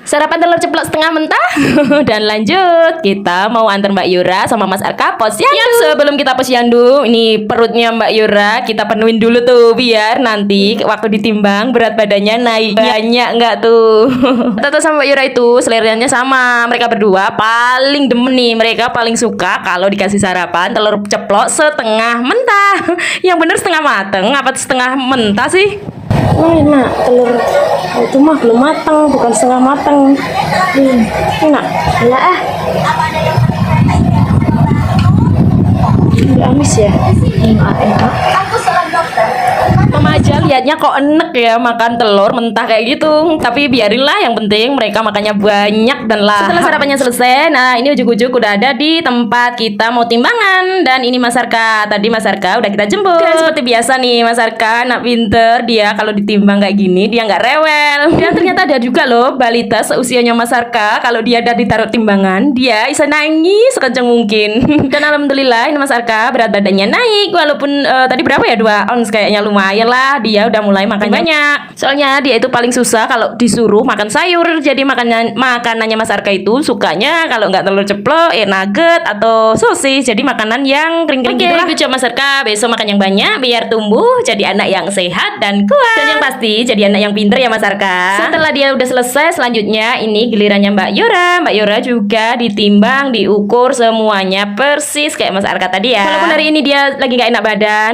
Sarapan telur ceplok setengah mentah. Dan lanjut, kita mau antar Mbak Yura sama Mas Arka posyandu. Sebelum kita posyandu, ini perutnya Mbak Yura kita penuhin dulu tuh, biar nanti waktu ditimbang berat badannya naik banyak nggak tuh. Tata sama Mbak Yura itu seleranya sama. Mereka berdua paling demen nih, mereka paling suka kalau dikasih sarapan telur ceplok setengah mentah. Yang bener setengah mateng apa setengah mentah sih? Oh, enak, telur itu mah belum matang, bukan setengah matang. Enak. Ya ini amis ya. Enak. Mama aja liatnya kok enek ya makan telur mentah kayak gitu. Tapi biarinlah, yang penting mereka makannya banyak dan lahap. Setelah sarapannya selesai, nah ini ujuk-ujuk udah ada di tempat kita mau timbangan. Dan ini Mas Arka, tadi Mas Arka udah kita jemput. Dan seperti biasa nih Mas Arka, anak pinter, dia kalau ditimbang kayak gini dia nggak rewel. Dan ternyata ada juga loh balita seusianya Mas Arka, kalau dia ada ditaruh timbangan, dia bisa nangis sekencang mungkin. Dan alhamdulillah ini Mas Arka berat badannya naik, walaupun tadi berapa ya, 2 ons kayaknya, lumayan lah, dia udah mulai makan banyak. Soalnya dia itu paling susah kalau disuruh makan sayur. Jadi makanannya Mas Arka itu sukanya kalau nggak telur ceplok, nugget atau sosis. Jadi makanan yang kering-kering gitu lah. Gitu Mas Arka, besok makan yang banyak biar tumbuh jadi anak yang sehat dan kuat. Dan yang pasti jadi anak yang pinter ya Mas Arka. Setelah dia udah selesai, selanjutnya ini gilirannya Mbak Yura. Mbak Yura juga ditimbang, diukur semuanya persis kayak Mas Arka tadi ya. Walaupun hari ini dia lagi nggak enak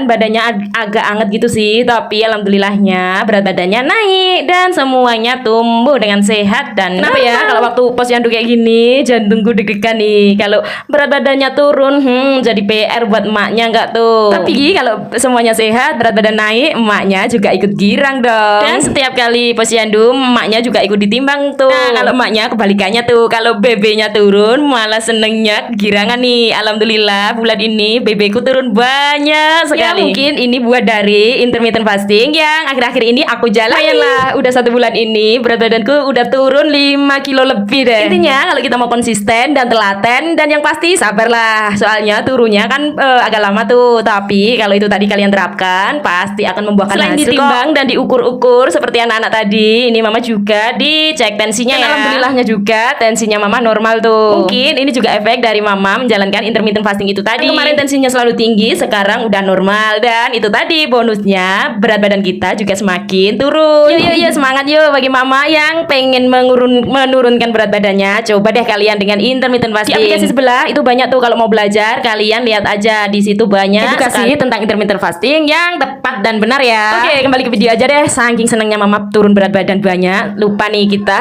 badannya agak anget gitu sih, tapi alhamdulillahnya berat badannya naik dan semuanya tumbuh dengan sehat. Dan kenapa ya kalau waktu posyandu kayak gini jantungku deg-degan nih kalau berat badannya turun, jadi PR buat emaknya nggak tuh. Tapi kalau semuanya sehat, berat badan naik, emaknya juga ikut girang dong. Dan setiap kali posyandu emaknya juga ikut ditimbang tuh. Nah kalau emaknya kebalikannya tuh, kalau bebenya turun malah senengnya girangan nih. Alhamdulillah bulan ini bebeku turun banyak sekali. Ya mungkin ini buat dari intermittent fasting yang akhir-akhir ini aku jalani lah. Udah 1 bulan ini berat badanku udah turun 5 kilo lebih deh. Intinya kalau kita mau konsisten dan telaten, dan yang pasti sabarlah, soalnya turunnya kan agak lama tuh. Tapi kalau itu tadi kalian terapkan, pasti akan membuahkan hasil. Selain ditimbang dan diukur-ukur seperti anak-anak tadi, ini mama juga dicek tensinya ya. Alhamdulillahnya juga tensinya mama normal tuh. Mungkin ini juga efek dari mama menjalankan intermittent fasting itu tadi. Kemarin tensinya selalu tinggi, sekarang udah normal. Dan itu tadi bonusnya, berat badan kita juga semakin turun. Yuk semangat yuk bagi mama yang pengen menurunkan berat badannya. Coba deh kalian dengan intermittent fasting. Di aplikasi sebelah itu banyak tuh, kalau mau belajar kalian lihat aja, di situ banyak edukasi tentang intermittent fasting yang tepat dan benar ya. Oke, kembali ke video aja deh. Saking senengnya mama turun berat badan banyak, lupa nih kita